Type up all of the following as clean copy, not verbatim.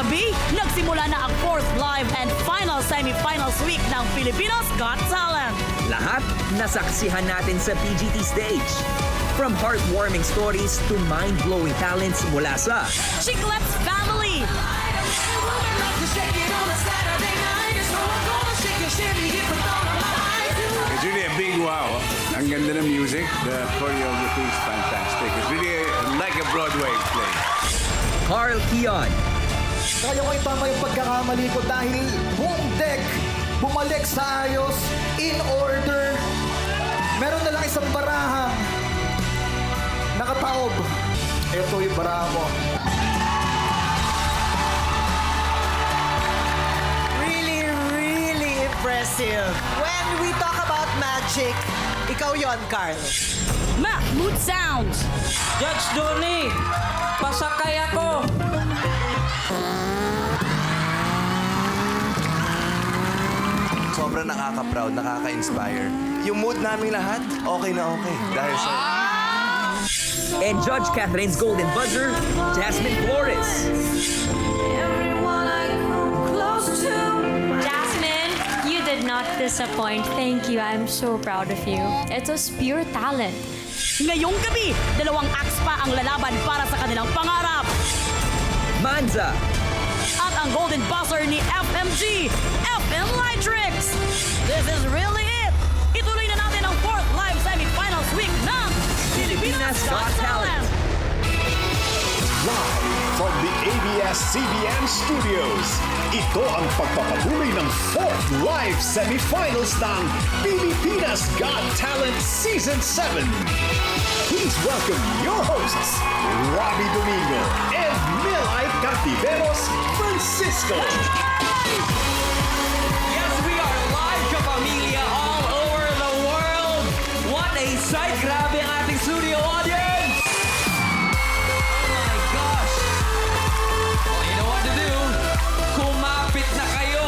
Kagabi, nagsimula na ang 4th live and final semifinals week ng Pilipinas Got Talent. Lahat nasaksihan natin sa PGT stage. From heartwarming stories to mind-blowing talents mula sa Chiclet's Family, It's really a big wow. Ang ganda ng music. The choreography is fantastic. It's really like a Broadway play. Carl Kion, Kaya ko itama yung pagkakamali ko dahil buong deck bumalik sa ayos, in order. Meron na lang isang barahang nakataob. Ito yung baraha mo. Really impressive. When we talk about magic, ikaw yon, Carl. Mahmood Sounds, Judge Donnie, pasakay ako. Sobrang nakaka-proud, nakaka-inspire. Yung mood namin lahat, okay na okay. Dahil sa... and Judge Catherine's Golden Buzzer, Jasmine Flores. Jasmine, you did not disappoint. Thank you. I'm so proud of you. It was pure talent. ngayong gabi, 2 acts pa ang lalaban para sa kanilang pangarap. Manza, At ang Golden Buzzer ni FMG, FM Lightrix. This is really it. Ituloy na natin ang 4th live semifinals week ng Pilipinas Got Talent. Live from the ABS-CBN studios, ito ang pagpapatuloy ng 4th live semifinals ng Pilipinas Got Talent Season 7. Please welcome your hosts, Robbie Domingo and Milay Cantiveros Francisco. Yes, we are live, kapamilya, all over the world. What a sight! Grabe ang ating studio audience! Oh my gosh! Well, you know what to do. Kumapit na kayo.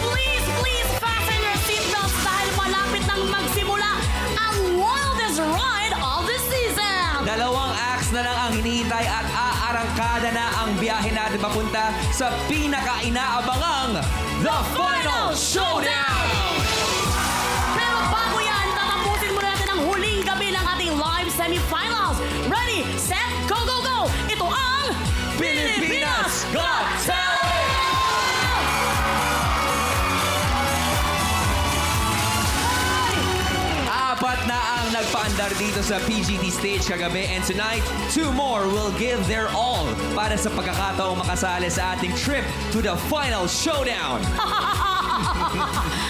Please fasten your seatbelts dahil malapit nang magsimula ang wildest ride of the season. 2 acts na lang ang hinihintay at aarangkada na ang biyahe natin papunta sa pinaka-inaabangang The Final Showdown! Pero bago yan, tatapusin muna natin ang huling gabi ng ating live semifinals. Ready, set, go, go, go! Ito ang Pilipinas Got Talent! Apat na ang nagpaandar dito sa PGT stage kagabi, and tonight, 2 more will give their all para sa pagkakataong makasali sa ating trip to the Final Showdown.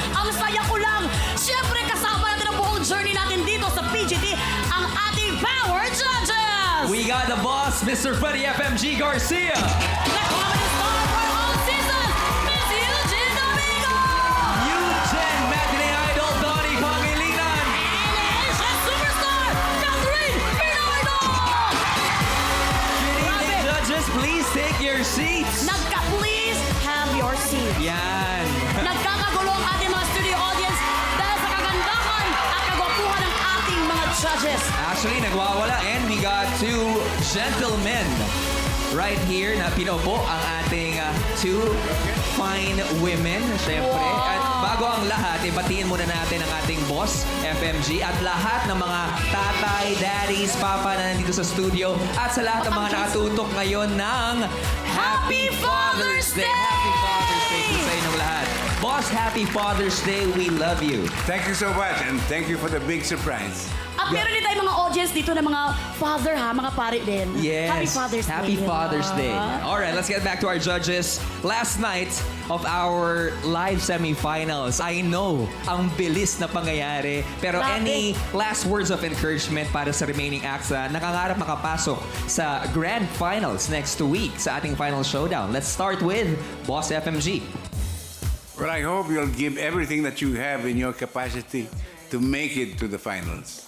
Ang saya ko lang! Siyempre, kasama natin ang buong journey natin dito sa PGT, ang ating Power Judges! We got the boss, Mr. Freddie FMG Garcia. The comedy star for all seasons, Miss Eugene Domingo! Eugene Matinee Idol Donnie Pangilinan. And Asian superstar, Catherine Bernardo! Good evening, judges. Please take your seats. Please have your seat. Yan. Nagkakagulo ang ating mga studio audience dahil sa kagandahan at kagwapuhan ng ating mga judges. Actually, nagwawala, and we got 2 gentlemen right here na pinupo ang ating 2 fine women, syempre. Wow. At bago ang lahat, ibatiin muna natin ang ating boss, FMG, at lahat ng mga tatay, daddies, papa na nandito sa studio, at sa lahat ng mga nakatutok ngayon ng Happy Father's Day! Happy Father's Day po sa inyong lahat. Boss, Happy Father's Day. We love you. Thank you so much, and thank you for the big surprise. At meron din tayong mga audience dito na mga father ha, mga pare din. Yes. Happy Father's Day. Happy Father's Day. All right, let's get back to our judges. Last night of our live semifinals, I know ang bilis na pangyayari. Pero Grabe. any last words of encouragement para sa remaining acts na nakangarap makapasok sa grand finals next week sa ating final showdown? Let's start with Boss FMG. Well, I hope you'll give everything that you have in your capacity to make it to the finals.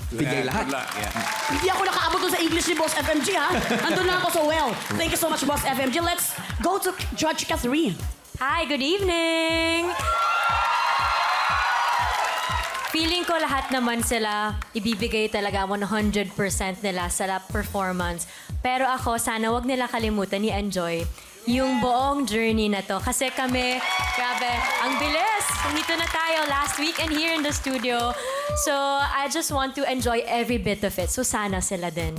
Bigay lahat. Good luck, yeah. Hindi ako nakaabot dun sa English ni Boss FMG ha. Andun na ako so well. Thank you so much, Boss FMG. Let's go to Judge Catherine. Hi, good evening! Feeling ko lahat naman sila ibibigay talaga 100% nila sa performance. Pero ako, sana wag nila kalimutan i-enjoy yung buong journey na to. Kasi kami, grabe, ang bilis. Nandito na tayo last week and here in the studio. So, I just want to enjoy every bit of it. So, sana sila din.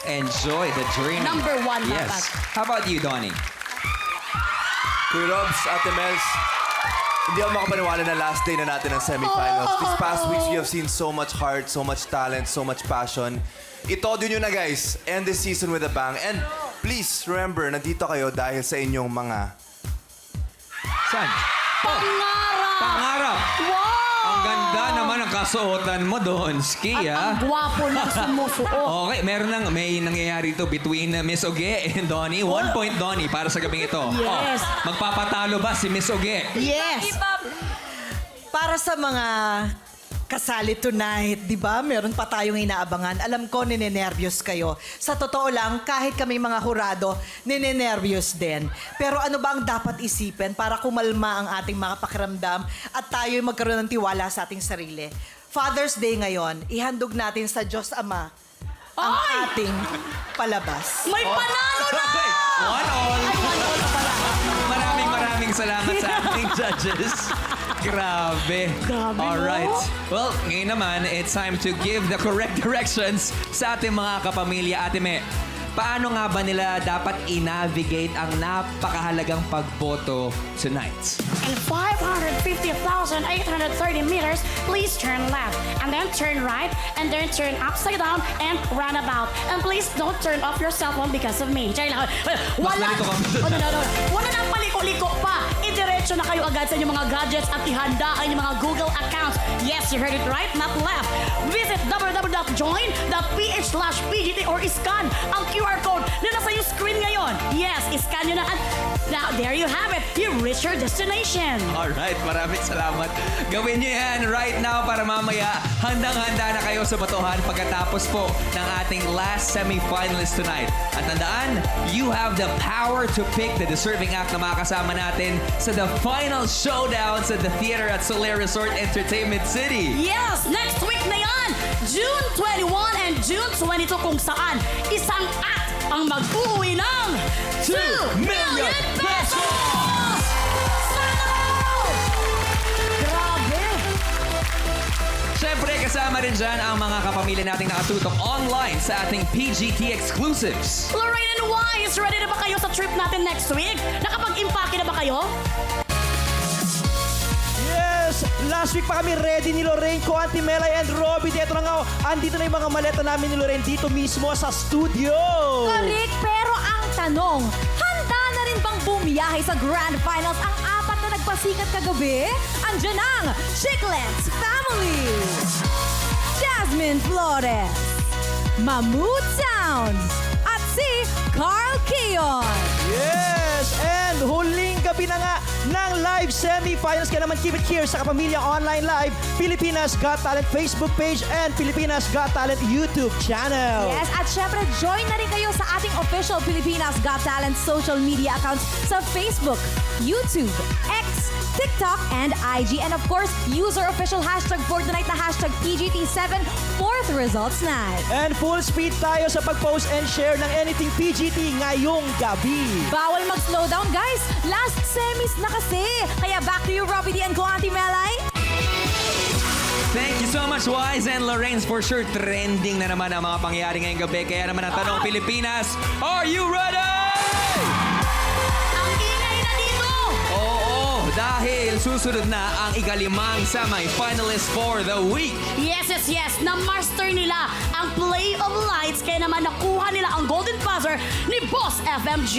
Enjoy the journey. Number one Yes. dapat. How about you, Donnie? Kuya Robs, Ate Mels, hindi ako makapaniwala na last day na natin ng semifinals. These past weeks, we have seen so much heart, so much talent, so much passion. Ito nyo na, guys. End this season with a bang. And please, remember, nandito kayo dahil sa inyong mga... Saan? Pangarap! Pangarap! Wow! Ang ganda naman ang kasuotan mo doon, Ski, At ang gwapo ng sumusuot. Okay, may nangyayari ito between Miss Oge and Donnie. 1 point, Donnie, para sa gabing ito. Yes. Magpapatalo ba si Miss Oge? Yes! Para sa mga kasali tonight, di ba? Meron pa tayong inaabangan. Alam ko, ninenervyos kayo. Sa totoo lang, kahit kami mga hurado, ninenervyos din. Pero ano ba ang dapat isipin para kumalma ang ating mga pakiramdam at tayo'y magkaroon ng tiwala sa ating sarili? Father's Day ngayon, ihandog natin sa Diyos Ama ang ating palabas. May panalo na! Okay, 1-all. Maraming salamat sa ating judges. Grabe. Alright. Well, ngayon naman, it's time to give the correct directions sa ating mga kapamilya. Ate Me, paano nga ba nila dapat i-navigate ang napakahalagang pagboto tonight? In 550,830 meters, please turn left, and then turn right, and then turn upside down and roundabout. And please don't turn off your cell phone because of me. Wala. nalito kami. Wala nang paliko-liko pa. Idiretso na kayo agad sa inyong mga gadgets at ihanda ang inyong mga Google accounts. Yes, you heard it right, not left. Visit www.join.ph/PGT or scan ang QR code na nasa yung screen ngayon. Yes, scan nyo na. At now, there you have it. You reach your destination. Alright, maraming salamat. Gawin niyo yan right now para mamaya handang-handa na kayo sa batuhan pagkatapos po ng ating last semi-finalist tonight. At tandaan, you have the power to pick the deserving act na makakasama natin sa the final showdown sa the theater at Soler Resort Entertainment City. Yes, next week na yan, June 21 and June 22 kung saan isang act ang mag-uwi ng 2 million pesos! Sana all! Grabe! Siyempre, kasama rin dyan ang mga kapamilya nating nakatutok online sa ating PGT exclusives. Lorraine and Wise, ready na ba kayo sa trip natin next week? Nakapag-impake na ba kayo? Yes! Last week pa kami ready ni Lorraine, Auntie Melay, and Robby. Dito na nga, andito na yung mga maleta namin ni Lorraine dito mismo sa studio. Correct, pero ang tanong, handa na rin bang bumiyahe sa Grand Finals ang apat na nagpasikat kagabi? Andiyan ang Chiclets Family, Jasmine Flores, Mammoth Sounds, at si Carl Keon. Yes! And huling gabi na nga ng live semi-finals. Kaya naman keep it here sa Kapamilya Online Live, Pilipinas Got Talent Facebook page, and Pilipinas Got Talent YouTube channel. Yes, at syempre, join na rin kayo sa ating official Pilipinas Got Talent social media accounts sa Facebook, YouTube, X, TikTok, and IG. And of course, use our official hashtag for tonight na hashtag PGT7 4th Results Night. And full speed tayo sa pag-post and share ng anything PGT ngayong gabi. Bawal mag-slow down, guys. Last semis na kasi. Kaya back to you, Robby D and Auntie Melay. Thank you so much, Wise and Lorraine. For sure, trending na naman ang mga pangyayari ngayong gabi. Kaya naman ang tanong, Pilipinas, are you ready? Ang ingay na dito! Oo, dahil susunod na ang ikalimang semi-finalist for the week. Yes, yes, yes. Na-master nila ang play of lights kaya naman nakuha nila ang golden buzzer ni Boss FMG.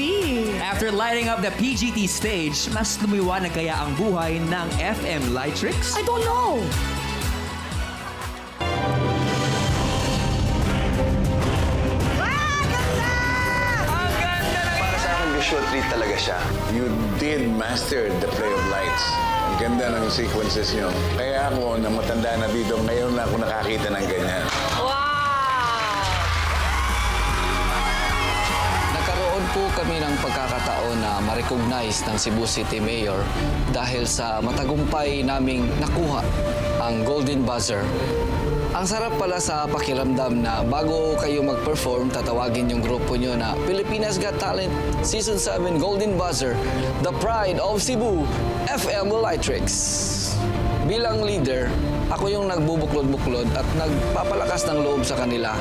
After lighting up the PGT stage, mas lumiwanag kaya ang buhay ng FM Lightrix? I don't know. Para sa akin, visual treat talaga siya. You did master the play of lights. Ang ganda ng sequences nyo. Kaya ako, na matanda na dito, ngayon na ako nakakita ng ganyan. Nagkaroon po kami ng pagkakataon na ma-recognize ng Cebu City Mayor dahil sa matagumpay naming nakuha ang Golden Buzzer Ang sarap pala sa pakiramdam na bago kayo mag-perform, tatawagin yung grupo nyo na Pilipinas Got Talent Season 7 Golden Buzzer, The Pride of Cebu, FM Lightrix. Bilang leader, ako yung nagbubuklod-buklod at nagpapalakas ng loob sa kanila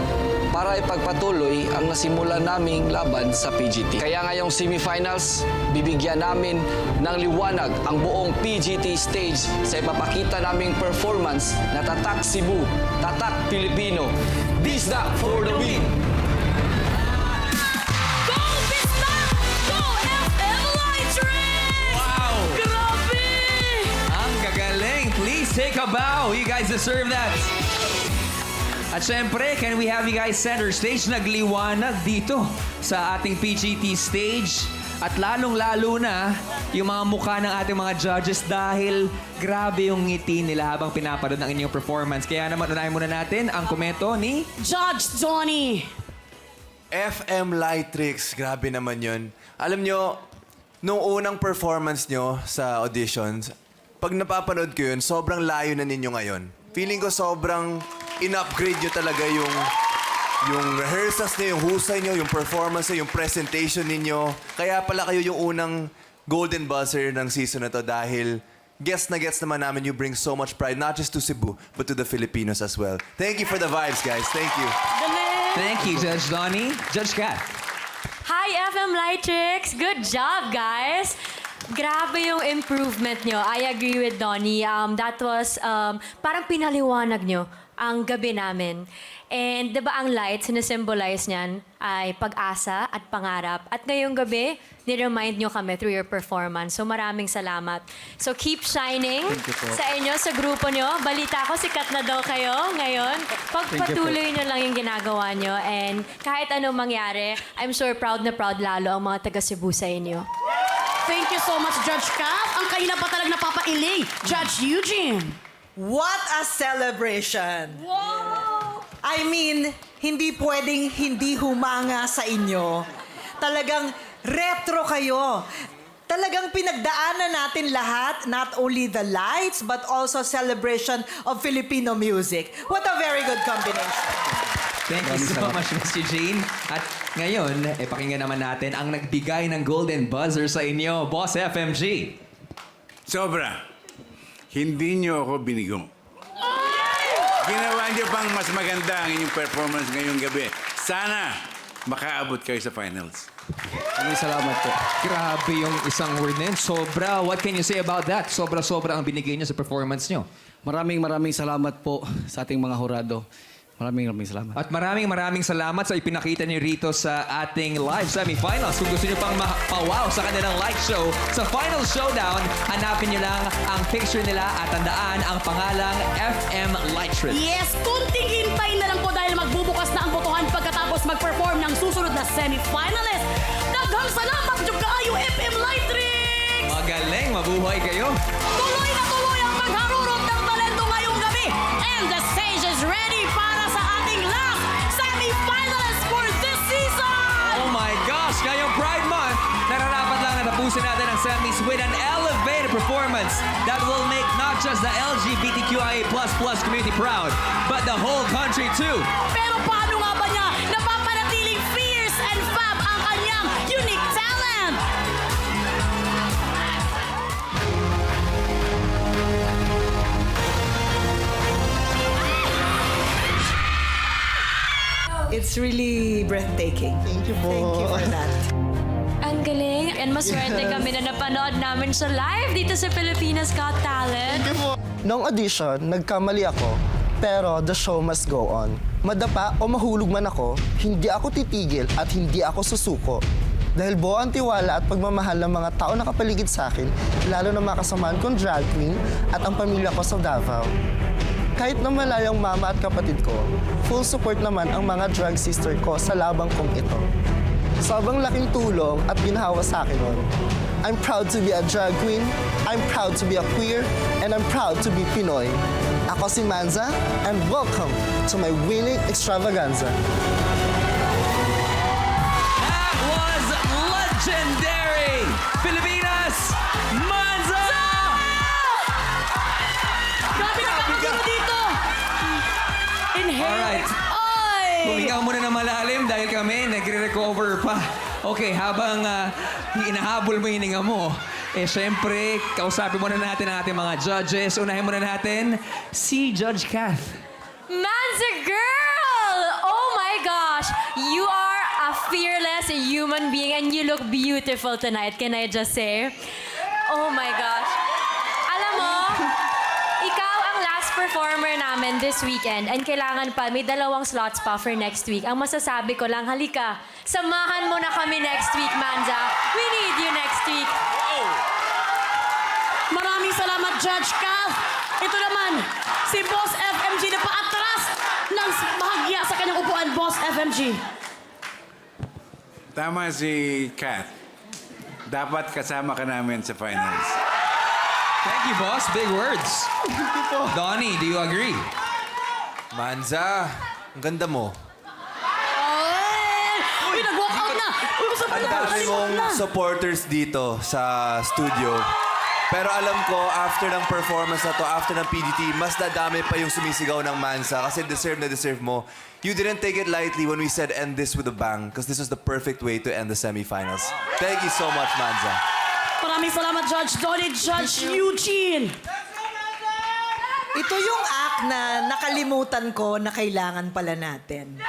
para ipagpatuloy ang nasimulan naming laban sa PGT. Kaya ngayong semifinals, bibigyan namin ng liwanag ang buong PGT stage sa ipapakita naming performance na tatak Cebu, tatak Pilipino, Bisdak for the win! Go Bisdak! Go FM Lightrix! Wow! Grabe! Ang gagaling. Please take a bow. You guys deserve that. At syempre, can we have you guys center stage? Nagliwanag dito sa ating PGT stage. At lalong-lalo na yung mga mukha ng ating mga judges dahil grabe yung ngiti nila habang pinapanood ng inyong performance. Kaya naman, unahin muna natin ang komento ni Judge Johnny! FM Lightrix, grabe naman yun. Alam nyo, nung unang performance nyo sa auditions, pag napapanood ko yun, sobrang layo na ninyo ngayon. Feeling ko sobrang in-upgrade nyo talaga yung rehearsals nyo, yung husay nyo, yung performance nyo, yung presentation ninyo. Kaya pala kayo yung unang golden buzzer ng season na to dahil gets naman namin you bring so much pride, not just to Cebu, but to the Filipinos as well. Thank you for the vibes, guys. Thank you. Thank you, Judge Donnie. Judge Kat. Hi, FM Lightrix! Good job, guys! Grabe yung improvement nyo. I agree with Donnie. That was, parang pinaliwanag nyo ang gabi namin. And di ba ang light, sinisimbolize niyan ay pag-asa at pangarap. At ngayong gabi, niremind nyo kami through your performance. So maraming salamat. So keep shining sa inyo, sa grupo nyo. Balita ko, sikat na daw kayo ngayon. Pagpatuloy nyo lang yung ginagawa nyo. And kahit anong mangyari, I'm sure proud na proud lalo ang mga taga Cebu sa inyo. Thank you so much, Judge Kat. Ang kanina pa talagang napapailing, Judge Eugene. What a celebration! Wow! I mean, hindi pwedeng hindi humanga sa inyo. Talagang retro kayo. Talagang pinagdaanan natin lahat, not only the lights, but also celebration of Filipino music. What a very good combination. Thank you so much, Miss Eugene. At ngayon, pakinggan naman natin ang nagbigay ng golden buzzer sa inyo, Boss FMG. Sobra. Hindi niyo ako binigo. Ginawa niyo pang mas maganda ang inyong performance ngayong gabi. Sana makaabot kayo sa finals. Maraming salamat po. Grabe yung isang word na yun. Sobra. What can you say about that? Sobra-sobra ang binigay niyo sa performance niyo. Maraming salamat po sa ating mga hurado. Maraming salamat. At maraming salamat sa ipinakita niyo rito sa ating live semifinals. Kung gusto niyo pang mapawaw sa kanilang light show, sa final showdown, hanapin niyo lang ang picture nila at tandaan ang pangalang FM Lightrix. Yes, kunting hintay na lang po dahil magbubukas na ang botohan pagkatapos mag-perform ng susunod na semifinalist. Daghang salamat yung kaayo FM Lightrix! Magaling, mabuhay kayo. Tuloy na tuloy ang pagharurot ng talento ngayong gabi. And the stage is ready para sa ating last semi-finalist for this season! Oh my gosh, ngayong Pride Month, nararapat lang na tapusin natin ang semis with an elevated performance that will make not just the LGBTQIA++ community proud, but the whole country too. Pero paano nga ba niya napapanatiling fierce and fab ang kanyang unique talent? It's really breathtaking. Thank you for that. Ang galing. And maswerte kami na napanood namin siya live dito sa Pilipinas Got Talent. Noong audition, nagkamali ako, pero the show must go on. Madapa o mahulog man ako, hindi ako titigil at hindi ako susuko. Dahil buo ang tiwala at pagmamahal ng mga tao na kapaligid sa akin, lalo na mga kasamaan kong drag queen at ang pamilya ko sa Davao. Kahit na malayong mama at kapatid ko, full support naman ang mga drag sister ko sa labang kong ito. Sobrang laking tulong at ginhawa sa akin nun. I'm proud to be a drag queen, I'm proud to be a queer, and I'm proud to be Pinoy. Ako si Manza, and welcome to my winning extravaganza. That was legendary! Pilipinas, Manza! Grabe na dito! muna ng malalim dahil kami nagre-recover pa. Okay, habang inahabol mo yung hininga mo, syempre, kausapin muna natin ang ating mga judges. Unahin muna natin si Judge Kath. Manza girl! Oh my gosh! You are a fearless human being and you look beautiful tonight. Can I just say? Oh my gosh. Alam mo, ikaw ang last performer namin this weekend and kailangan pa, may 2 slots pa for next week. Ang masasabi ko lang, halika, samahan mo na kami next week, Manza. We need you next week. Maraming salamat, Judge Cal. Ito naman, si Boss FMG na paatras ng bahagya sa kanyang upuan, Boss FMG. Tama si Kat. Dapat kasama ka namin sa finals. Thank you, boss. Big words. Donnie, do you agree? Manza, ang ganda mo. Uy, nag-walk out na! Ang dami mong supporters dito sa studio. Pero alam ko, after ng performance na to, after ng PGT, mas dadami pa yung sumisigaw ng Mansa kasi deserve na deserve mo. You didn't take it lightly when we said end this with a bang because this was the perfect way to end the semifinals. Thank you so much, Mansa. Maraming salamat, Judge Donnie, Judge Eugene. Ito yung act na nakalimutan ko na kailangan pala natin.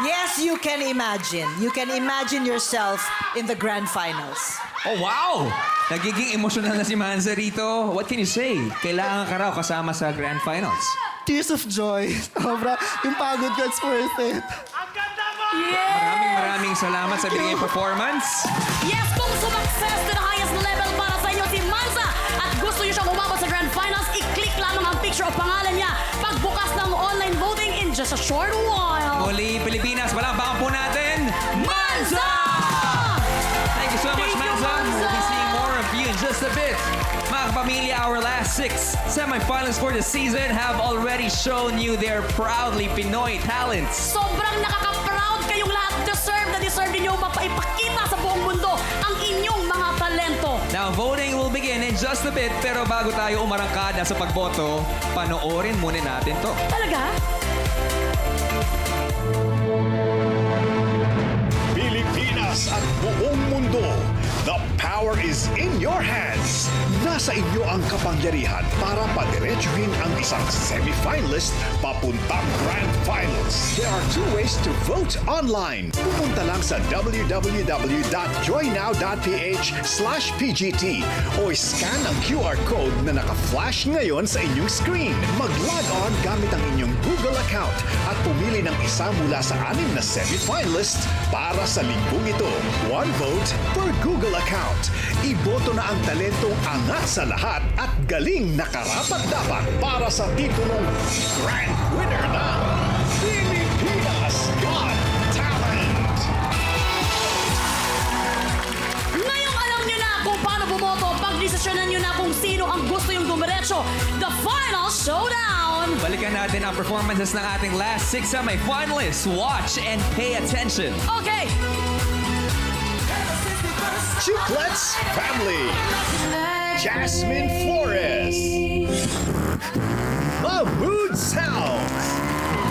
Yes, you can imagine. You can imagine yourself in the grand finals. Oh, wow! Nagiging emotional na si Manza rito. What can you say? Kailangan ka raw kasama sa grand finals. Tears of joy. Sobra. Yung pagod ko, it's worth it. Maraming salamat sa binigay performance. Yes, kung sumakses to the highest level para sa inyo si Manza at gusto niyo siyang umabot sa grand finals, i-click lang ang picture o pangalan niya pagbukas ng online voting in just a short while. Muli, Pilipinas, palakpakan po natin, Manza! Thank you so much, Manza. We'll be seeing more of you in just a bit. Mga kapamilya, our last 6 semifinals for the season have already shown you their proudly Pinoy talents. Sobrang nakaka-proud kayong lahat. Deserve ninyo mapaipakita sa buong mundo ang inyong mga talento. Now, voting will begin in just a bit, pero bago tayo umarangkada sa pagboto, panoorin muna natin to. Talaga? Pilipinas at buong mundo. The power is in your hands. Nasa inyo ang kapangyarihan para padiretsuhin ang isang semifinalist papuntang grand finals. There are 2 ways to vote online. Pumunta lang sa www.joynow.ph/PGT o scan ang QR code na naka-flash ngayon sa inyong screen. Mag-log on gamit ang inyong Google account at pumili ng isa mula sa 6 na semifinalists para sa linggong ito. 1 vote per Google account. Iboto na ang talentong angat sa lahat at galing na karapat-dapat para sa titulong Grand Winner ng Pilipinas Got Talent. Ngayong alam nyo na kung paano bumoto, pagdesisyonan nyo na kung sino ang gusto yung dumiretso. The Final Showdown! Balikan natin ang performances ng ating last 6 semifinalists. Watch and pay attention. Okay! Chiclets Family, Jasmine Flores, The Mood Sounds,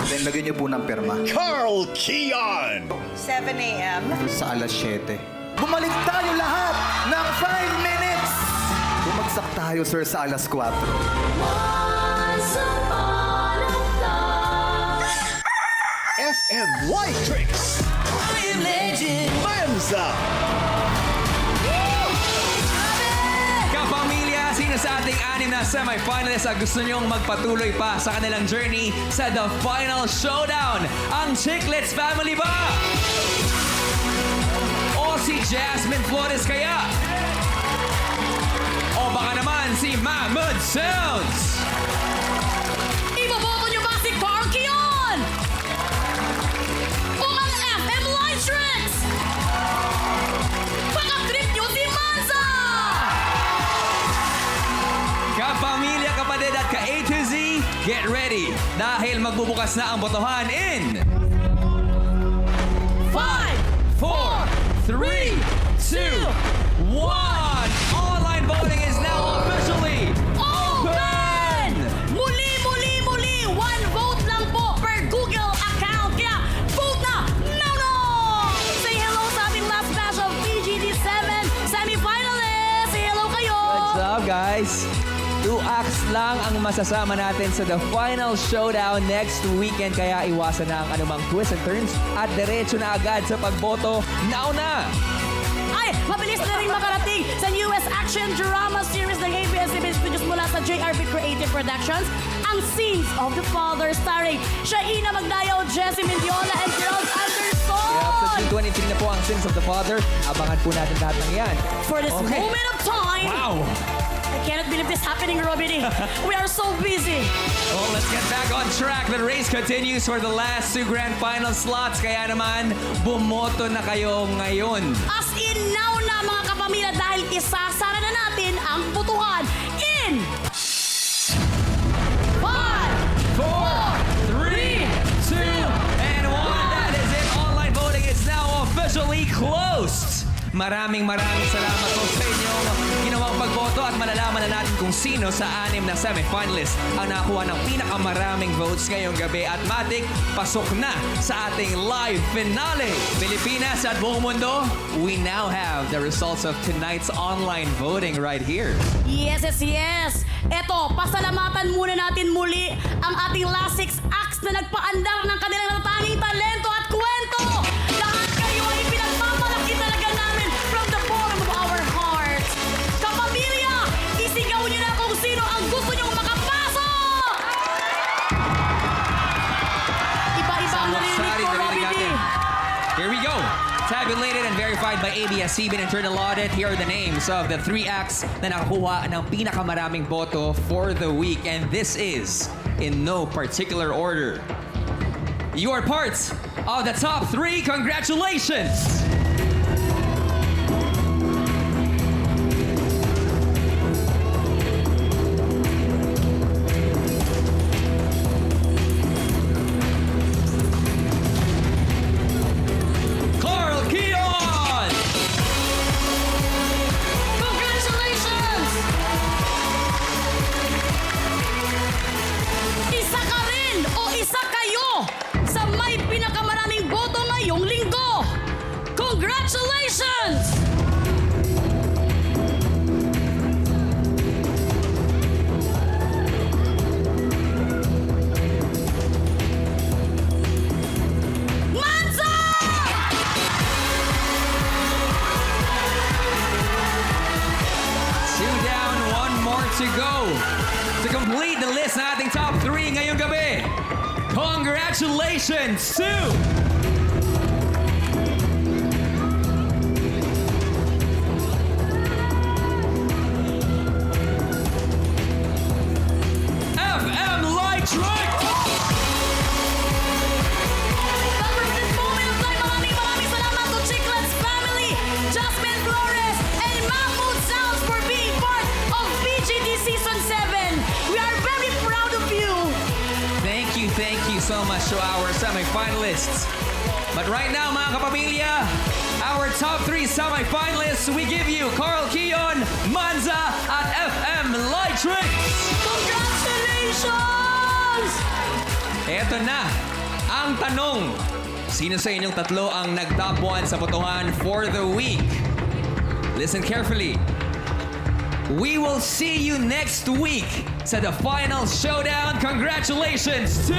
Then lagyan niyo po ng perma. Carl Kian, 7 a.m. Sa alas 7. Bumalik tayo lahat ng 5 minutes! Bumagsak tayo, sir, sa alas 4. FM Light Tricks, Manza. Kapamilya, sino sa ating 6 na semifinalists ang gusto nyong magpatuloy pa sa kanilang journey sa The Final Showdown? Ang Chiclets Family ba? O si Jasmine Flores kaya? O baka naman si Mahmoud Sounds? Iboboto nyo ba si Carl Kion? O ang FM Light Tricks? Pakatrip nyo si Manza! Kapamilya, kapatid at ka-A to Z, get ready! Dahil magbubukas na ang botohan in 5, 4, 3, 2, 1! Online voting is now officially open! Muli! 1 vote lang po guys. 2 acts lang ang masasama natin sa the final showdown next weekend. Kaya iwasan na ang anumang twists and turns at diretso na agad sa pagboto. Now na! Ay, mabilis na rin makarating sa newest action drama series ng ABS-CBN Studios mula sa JRB Creative Productions, ang Scenes of the Father, starring Shaina Magdayo, Jessie Mendiola, and Gerald Anderson. Sa June 23 na po ang Sins of the Father. Abangan po natin lahat ng yan. For this moment of time, Wow! I cannot believe this happening, Robin. We are so busy. Well, let's get back on track. The race continues for the last 2 grand final slots. Kaya naman, bumoto na kayo ngayon. As in now na mga kapamilya dahil isasara na natin ang botohan in 5, 4, 3, 2, and 1. That is it. Online voting is now officially closed. Maraming salamat po sa inyong ginawang pagboto at malalaman na natin kung sino sa 6 na semifinalist ang nakakuha ng pinakamaraming votes ngayong gabi. At matik, pasok na sa ating live finale. Pilipinas at buong mundo, we now have the results of tonight's online voting right here. Yes. Eto, pasalamatan muna natin muli ang ating last 6 acts na nagpaandar ng kanilang natatanging talento at kwento. Lahat kayo ay pinagmamalaki talaga namin from the bottom of our hearts. Kapamilya, isigaw niyo na kung sino ang gusto niyong makapasok! Iba-iba ang narinig ko, Robin D. Here we go. Tabulated and verified by ABS-CBN Internal Audit. Here are the names of the 3 acts na nakakuha ng pinakamaraming boto for the week. And this is in no particular order. You are part of the top 3. Congratulations! Congratulations! Isa ka rin o isa kayo sa may pinakamaraming boto ngayong linggo. Congratulations! Manza! 2 down, 1 more to go. To complete the list ng ating top 3 ngayong gabi. Congratulations to FM Light Trick! From this moment of time, maraming salamat to Chiclets family, Jasmine Flores, and Mahmoud Sounds for being part of BGT Season 7. We are very proud of you. Thank you so much to our semifinalists. But right now, mga kapamilya, our top 3 semifinalists, we give you Carl Kion, Manza, at FM Light Trick! Congratulations! Eto na, ang tanong. Sino sa inyong tatlo ang nag-top 1 sa botohan for the week? Listen carefully. We will see you next week sa the final showdown. Congratulations to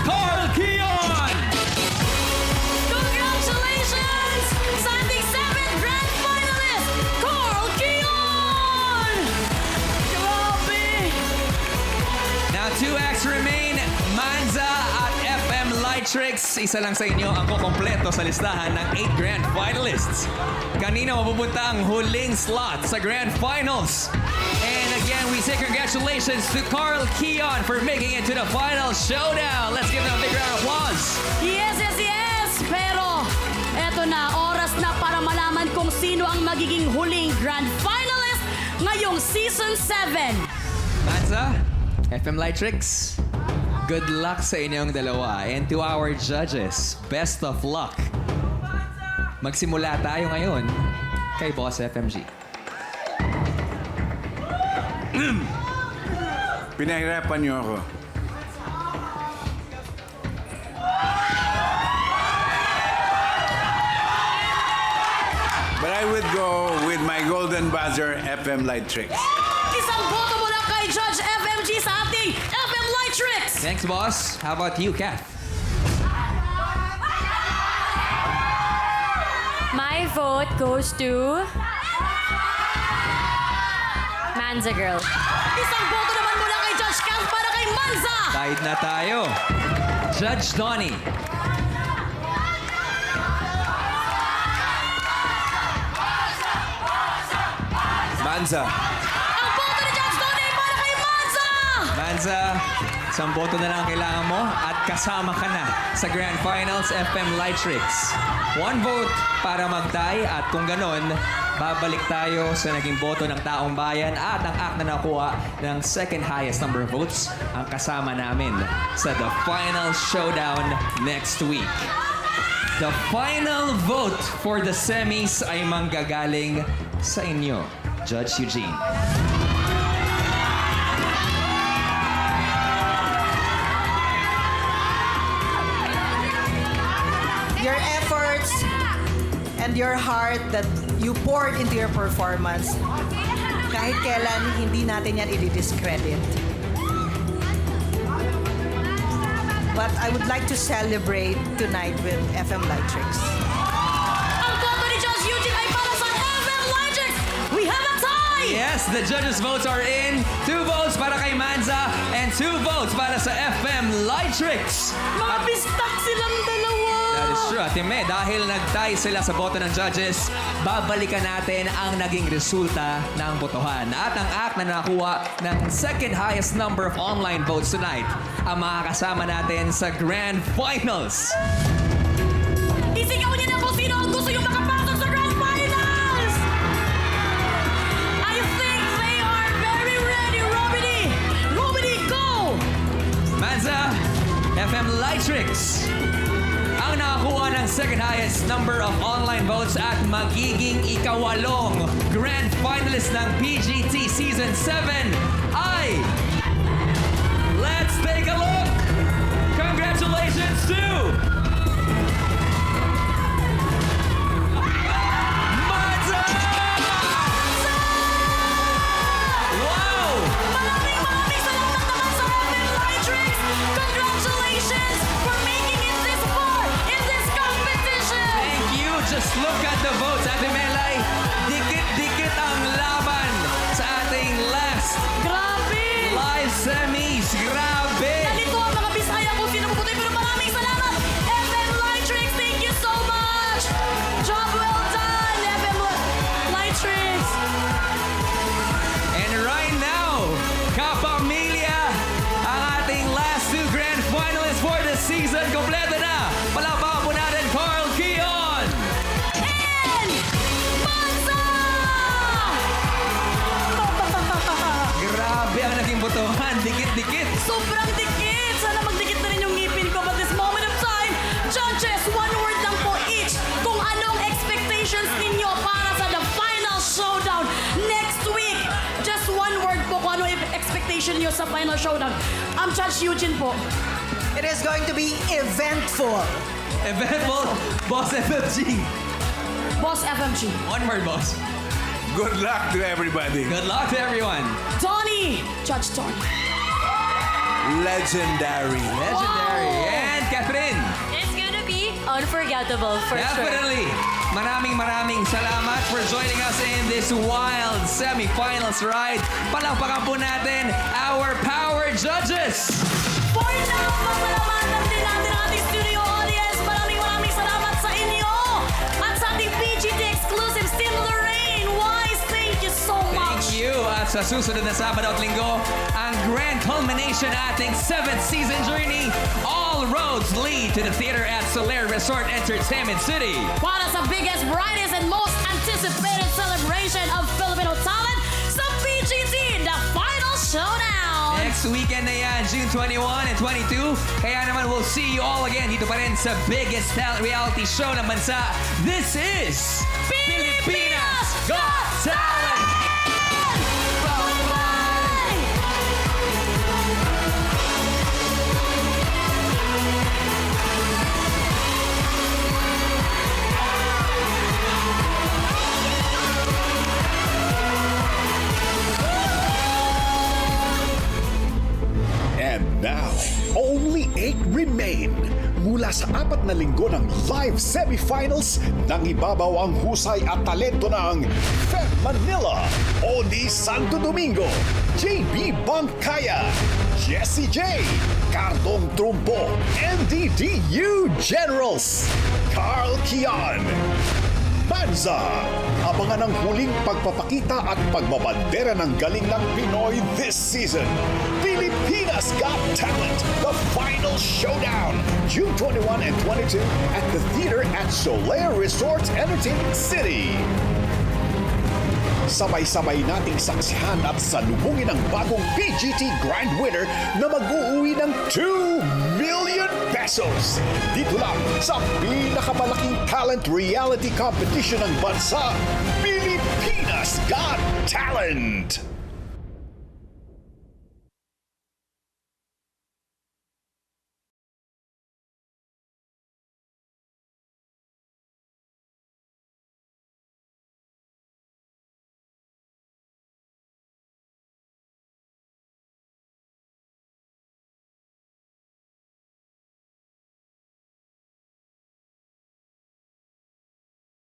Carl Kion! Congratulations! Sa ating 7th grand finalist, Carl Kion! Grabe! Now 2 acts remain, Manza at FM Light Tricks. Isa lang sa inyo ang kukompleto sa listahan ng 8 grand finalists. Kanina mapupunta ang huling slot sa grand finals. And again, we say congratulations to Carl Kion for making it to the final showdown. Let's give them a big round of applause. Yes! Pero, eto na, oras na para malaman kung sino ang magiging huling grand finalist ngayong Season 7. Manza, FM Light Tricks, good luck sa inyong dalawa. And to our judges, best of luck. Magsimula tayo ngayon kay Boss FMG. Pinahirapan niyo ako. But I would go with my golden buzzer, FM Light Tricks. Isang boto mula kay Judge FMG sa ating FM Light Tricks. Thanks, boss. How about you, Kath? My vote goes to Manza Girl. Isang boto naman mula kay Judge Cal para kay Manza. Tied na tayo. Judge Donnie. Manza. Ang boto ni Judge Donnie para kay Manza. Manza, isang boto na lang ang kailangan mo at kasama ka na sa Grand Finals FM Light Tricks. One vote para mag-tie at kung ganon, babalik tayo sa naging boto ng taong bayan at ang act na nakuha ng second highest number of votes ang kasama namin sa The Final Showdown next week. The final vote for the semis ay manggagaling sa inyo, Judge Eugene. Your efforts and your heart that you poured into your performance, kahit kailan hindi natin yan i-discredit. But I would like to celebrate tonight with FM Light Tricks. Ang boto ni Judge Eugene ay para sa FM Light Tricks. We have a tie. Yes, the judges' votes are in. 2 votes para kay Manza and 2 votes para sa FM Light Tricks. Mabistak silang dalawa. That is true, Ate May. Dahil nag-tie sila sa boto ng judges, babalikan natin ang naging resulta ng botohan. At ang act na nakuha ng second highest number of online votes tonight ang makakasama natin sa Grand Finals. Isigaw niyo na kung sino ang gusto yung makapasok sa Grand Finals. I think they are very ready. Robiny, go! Manza, FM Light Tricks ang nakakuha ng second highest number of online votes at magiging ikawalong Grand Finalist ng PGT Season 7 ay... Let's take a look! Congratulations to... Manza! Wow! Maraming salamat naman sa FM Light Tricks. Congratulations for making it this far in this competition. Thank you. Just look at the votes, Ate Melay. Dikit-dikit ang laban sa ating last Grabe! live semis. Grabe! Nalito ang mga Bisaya kung sino puputoy, pero maraming salamat. FM Light Tricks, thank you so much. Job well done, FM Light Tricks. And right now, kapamilya, ang ating last 2 grand finalists for the season. Kompleto na. Palakpakan po natin, Carl Keon. And Manza! Grabe ang naging botohan. Dikit-dikit. Sobrang dikit. Sana magdikit na rin yung ngipin ko. But this moment of time, judges, one word lang po each kung anong expectations ninyo para sa the final showdown next week. Just one word po kung anong expectation niyo sa final showdown. Judge Eugene po. It is going to be eventful. Eventful. Boss FMG. Boss FMG. One word, boss. Good luck to everybody. Good luck to everyone. Donnie. Judge Donnie. Legendary. Legendary. And Catherine. It's gonna be unforgettable for Definitely. sure. Maraming salamat for joining us in this wild semifinals ride. Palakpakan po natin our power judges. For now, pasalamatan din natin ang ating studio audience. Maraming salamat sa inyo. At sa ating PGT exclusive Team Lorraine Wise, thank you so much. Thank you. At sa susunod na Sabado at Linggo, ang grand culmination ating 7th season journey. All roads lead to the theater at Soler Resort Entertainment City. Para sa biggest, brightest, and most anticipated celebration of Filipino talent sa PGT, the Final Showdown. Next weekend na yan, June 21 and 22. Kaya naman we'll see you all again dito pa rin sa biggest talent reality show ng bansa. This is Pilipinas Got Talent! Bye-bye! 8 remain. Mula sa 4 na linggo ng live semifinals, nangibabaw ang husay at talento ng Feb Manila, Oni Santo Domingo, JB Bangkaya, Jessie J, Cardong Trumpo, NDDU Generals, Carl Kian, Banza. Abangan ang huling pagpapakita at pagbabandera ng galing ng Pinoy this season. Pilipinas Got Talent, the final showdown, June 21 and 22 at the theater at Soleil Resort Entertainment City. Sabay-sabay nating saksihan at salubungin ang bagong PGT Grand Winner na mag-uuwi ng 2 million pesos. Dito lang sa pinakamalaking talent reality competition ng bansa, Pilipinas Got Talent!